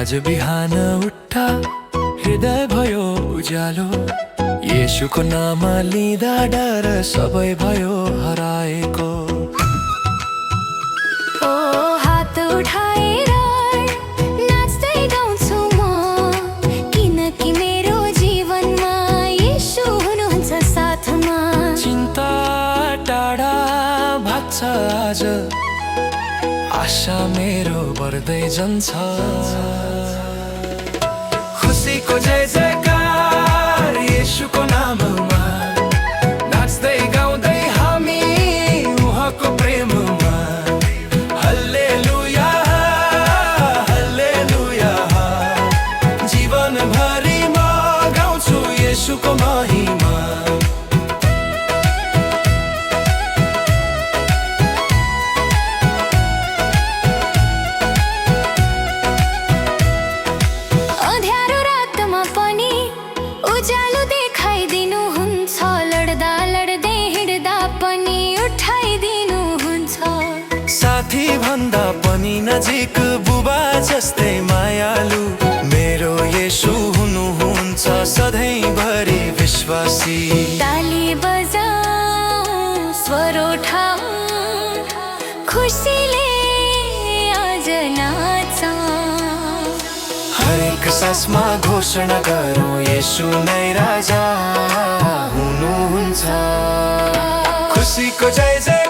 आज बिहान उठ्दा हृदय भयो उज्यालो, येशूको नाम लिँदा डर सबै भयो हराएको। ओ हात उठाएर नाच्दै गाउँछु म, किनकि मेरो जीवनमा येशू हुनुहुन्छ साथमा। चिन्ता टाढा भाग्छ आज, आशा मेरो बढ्दै जान्छ। खुसीको जय जयकार येशूको नाममा, नाच्दै गाउँदै हामी उहाँको प्रेममा। हल्लेलुया हल्लेलुया, जीवनभरि म गाउँछु येशूको महिमा। अँध्यारो रातमा पनि उज्यालो देखाइदिनुहुन्छ, लड्दा लड्दै हिँड्दा पनि उठाइदिनुहुन्छ। साथी भन्दा पनि नजिक बुबा जस्तै मायालु, मेरो येशू हुनुहुन्छ सधैँभरि विश्वासी। ताली बजाऊ स्वर उठाऊ, खुसीले आज नाचौँ। हरेक सासमा घोषणा गरौँ येशू नै राजा हुनुहुन्छ। खुसीको जय जय